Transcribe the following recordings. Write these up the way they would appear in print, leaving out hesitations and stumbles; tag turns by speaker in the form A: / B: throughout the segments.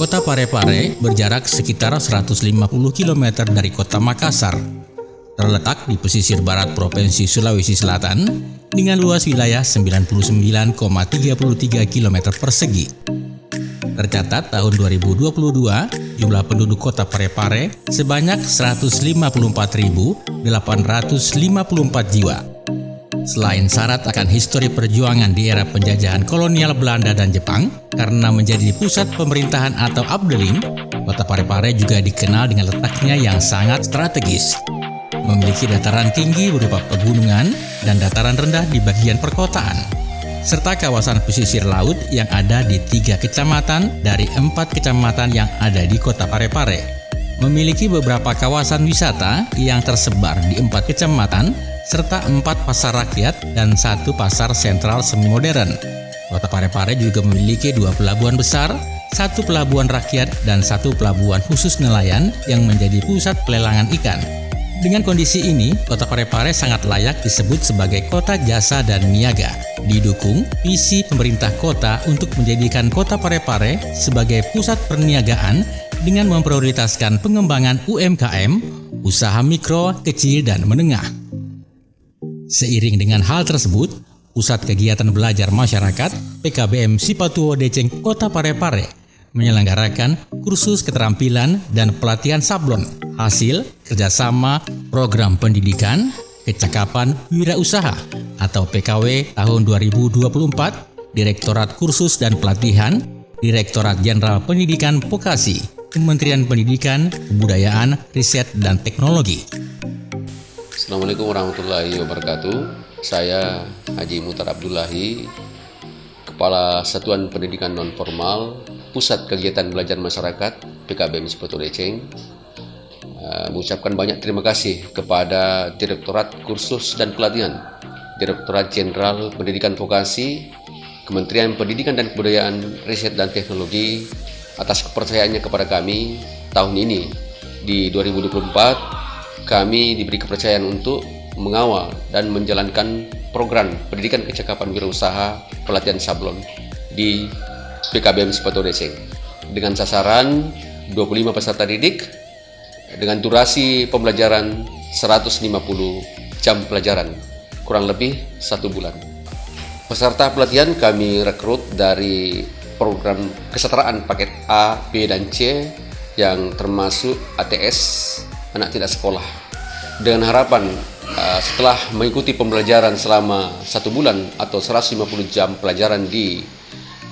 A: Kota Parepare berjarak sekitar 150 km dari kota Makassar. Terletak di pesisir barat Provinsi Sulawesi Selatan dengan luas wilayah 99,33 km persegi. Tercatat tahun 2022, jumlah penduduk kota Parepare sebanyak 154.854 jiwa. Selain syarat akan histori perjuangan di era penjajahan kolonial Belanda dan Jepang, karena menjadi pusat pemerintahan atau Abdeling, kota Parepare juga dikenal dengan letaknya yang sangat strategis. Memiliki dataran tinggi berupa pegunungan dan dataran rendah di bagian perkotaan, serta kawasan pesisir laut yang ada di 3 kecamatan dari 4 kecamatan yang ada di kota Parepare. Memiliki beberapa kawasan wisata yang tersebar di 4 kecamatan, serta 4 pasar rakyat dan 1 pasar sentral semi modern. Kota Parepare juga memiliki 2 pelabuhan besar, 1 pelabuhan rakyat dan 1 pelabuhan khusus nelayan yang menjadi pusat pelelangan ikan. Dengan kondisi ini, kota Parepare sangat layak disebut sebagai kota jasa dan niaga. Didukung visi pemerintah kota untuk menjadikan kota Parepare sebagai pusat perniagaan dengan memprioritaskan pengembangan UMKM, usaha mikro, kecil, dan menengah. Seiring dengan hal tersebut, Pusat Kegiatan Belajar Masyarakat PKBM Sipatuwo Deceng Kota Parepare menyelenggarakan kursus keterampilan dan pelatihan sablon hasil kerjasama Program Pendidikan Kecakapan Wirausaha atau PKW tahun 2024, Direktorat Kursus dan Pelatihan, Direktorat Jenderal Pendidikan Vokasi, Kementerian Pendidikan, Kebudayaan, Riset, dan Teknologi.
B: Assalamualaikum warahmatullahi wabarakatuh. Saya Haji Mutar Abdullahi, Kepala Satuan Pendidikan Non-Formal Pusat Kegiatan Belajar Masyarakat PKBM Sipatuwo Deceng, mengucapkan banyak terima kasih kepada Direktorat Kursus dan Pelatihan, Direktorat Jenderal Pendidikan Vokasi, Kementerian Pendidikan dan Kebudayaan, Riset dan Teknologi atas kepercayaannya kepada kami tahun ini. Di 2024 kami diberi kepercayaan untuk mengawal dan menjalankan program pendidikan kecakapan wirausaha pelatihan sablon di PKBM Sipatuwo Deceng dengan sasaran 25 peserta didik dengan durasi pembelajaran 150 jam pelajaran, kurang lebih 1 bulan. Peserta pelatihan kami rekrut dari program kesetaraan paket A, B, dan C yang termasuk ATS, anak tidak sekolah, dengan harapan setelah mengikuti pembelajaran selama 1 bulan atau 150 jam pelajaran di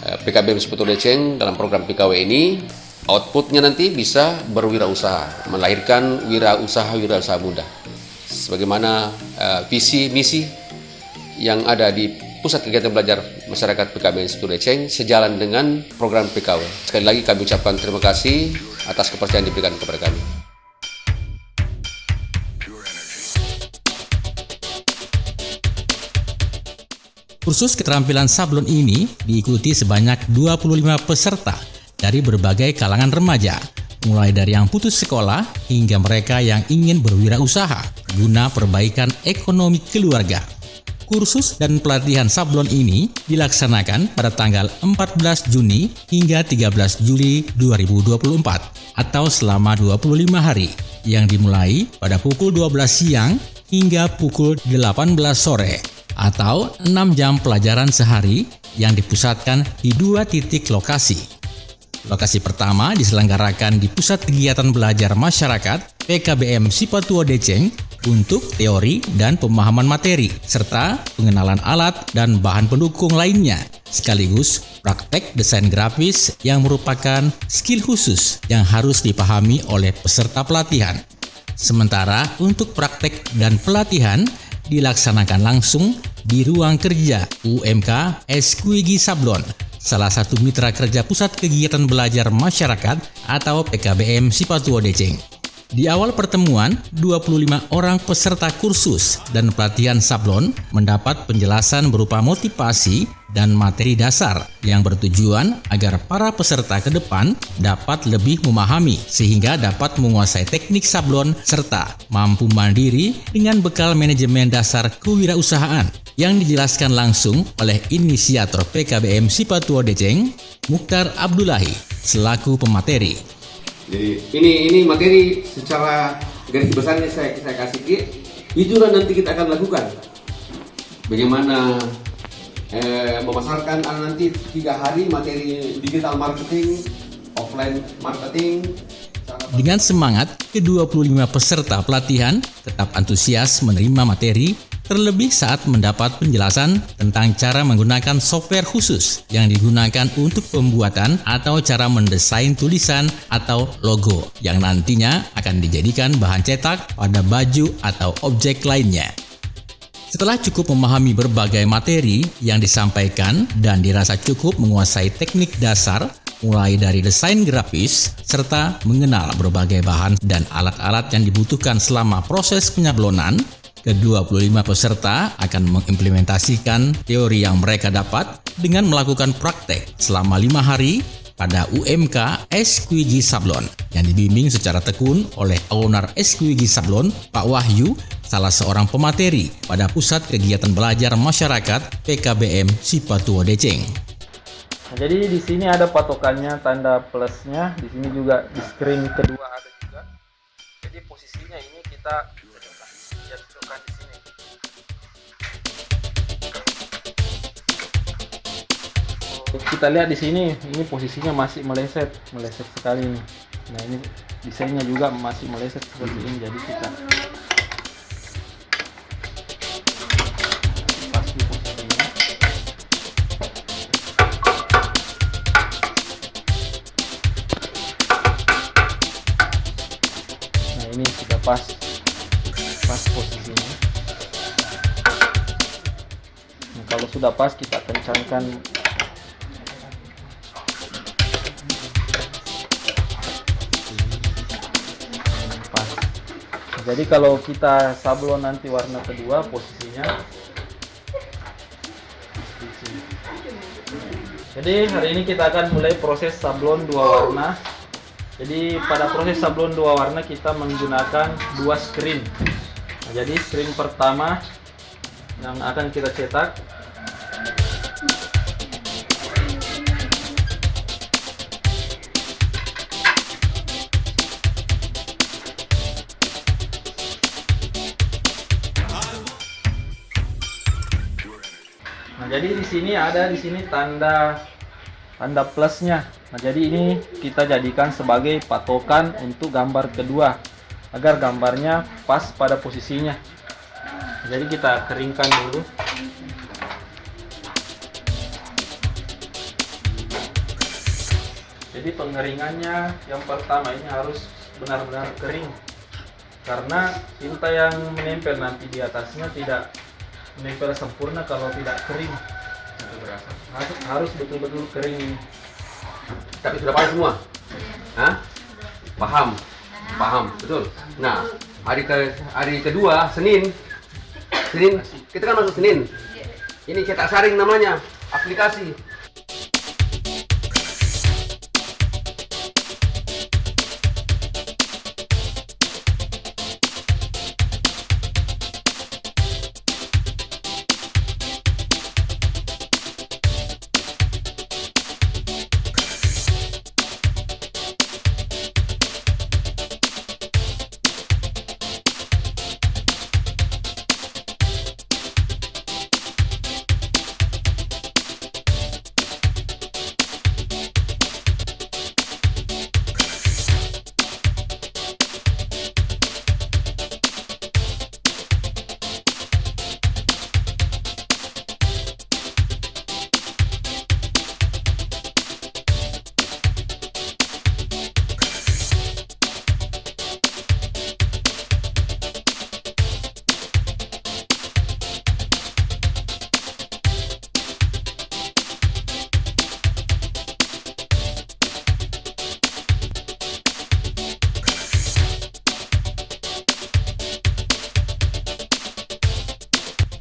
B: PKBM Sipatuwo Deceng dalam program PKW ini, outputnya nanti bisa berwirausaha, melahirkan wirausaha muda. Sebagaimana visi misi yang ada di Pusat Kegiatan Belajar Masyarakat PKBM Sipatuwo Deceng sejalan dengan program PKW. Sekali lagi kami ucapkan terima kasih atas kepercayaan diberikan kepada kami.
A: Kursus keterampilan sablon ini diikuti sebanyak 25 peserta dari berbagai kalangan remaja, mulai dari yang putus sekolah hingga mereka yang ingin berwirausaha guna perbaikan ekonomi keluarga. Kursus dan pelatihan sablon ini dilaksanakan pada tanggal 14 Juni hingga 13 Juli 2024 atau selama 25 hari yang dimulai pada pukul 12 siang hingga pukul 18 sore. Atau 6 jam pelajaran sehari yang dipusatkan di 2 titik lokasi. Lokasi pertama diselenggarakan di Pusat Kegiatan Belajar Masyarakat PKBM Sipatuwo Deceng untuk teori dan pemahaman materi, serta pengenalan alat dan bahan pendukung lainnya, sekaligus praktek desain grafis yang merupakan skill khusus yang harus dipahami oleh peserta pelatihan. Sementara untuk praktek dan pelatihan dilaksanakan langsung di ruang kerja UMK Eskuigi Sablon, salah satu mitra kerja Pusat Kegiatan Belajar Masyarakat atau PKBM Sipatuwo Deceng. Di awal pertemuan, 25 orang peserta kursus dan pelatihan sablon mendapat penjelasan berupa motivasi dan materi dasar yang bertujuan agar para peserta ke depan dapat lebih memahami sehingga dapat menguasai teknik sablon serta mampu mandiri dengan bekal manajemen dasar kewirausahaan yang dijelaskan langsung oleh inisiator PKBM Sipatuo Deceng, Mukhtar Abdullahi, selaku pemateri.
B: Jadi ini materi secara garis besarnya saya kasih. Itulah nanti kita akan lakukan. Bagaimana memasarkan nanti 3 hari materi digital marketing, offline marketing.
A: Dengan semangat, ke-25 peserta pelatihan tetap antusias menerima materi, terlebih saat mendapat penjelasan tentang cara menggunakan software khusus yang digunakan untuk pembuatan atau cara mendesain tulisan atau logo yang nantinya akan dijadikan bahan cetak pada baju atau objek lainnya. Setelah cukup memahami berbagai materi yang disampaikan dan dirasa cukup menguasai teknik dasar, mulai dari desain grafis, serta mengenal berbagai bahan dan alat-alat yang dibutuhkan selama proses penyablonan, ke-25 peserta akan mengimplementasikan teori yang mereka dapat dengan melakukan praktek selama 5 hari pada UMK SQG Sablon yang dibimbing secara tekun oleh owner SQG Sablon, Pak Wahyu, salah seorang pemateri pada Pusat Kegiatan Belajar Masyarakat PKBM Sipatuo Deceng.
C: Nah, jadi di sini ada patokannya, tanda plusnya. Di sini juga di screen kedua ada juga. Jadi posisinya ini kita jatuhkan di sini. Kita lihat di sini, ini posisinya masih meleset sekali nih. Nah ini desainnya juga masih meleset seperti ini. Jadi kita pas di posisinya. Nah ini sudah pas posisinya. Nah, kalau sudah pas kita kencangkan. Jadi kalau kita sablon nanti warna kedua posisinya. Jadi hari ini kita akan mulai proses sablon 2 warna. Jadi pada proses sablon 2 warna kita menggunakan 2 screen. Nah, jadi screen pertama yang akan kita cetak. Nah, jadi di sini ada tanda plusnya. Nah, jadi ini kita jadikan sebagai patokan untuk gambar kedua agar gambarnya pas pada posisinya. Nah, jadi kita keringkan dulu. Jadi pengeringannya yang pertama ini harus benar-benar kering karena tinta yang menempel nanti di atasnya tidak menempel sempurna kalau tidak kering. Harus betul-betul kering ini.
B: Tapi sudah paham semua? Hah? Paham, betul. Nah, hari kedua Senin kita kan masuk Senin. Ini cetak saring namanya, aplikasi.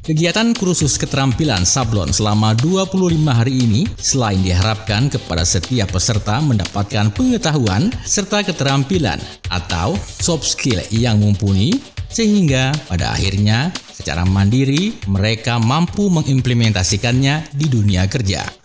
A: Kegiatan kursus keterampilan sablon selama 25 hari ini selain diharapkan kepada setiap peserta mendapatkan pengetahuan serta keterampilan atau soft skill yang mumpuni, sehingga pada akhirnya secara mandiri mereka mampu mengimplementasikannya di dunia kerja.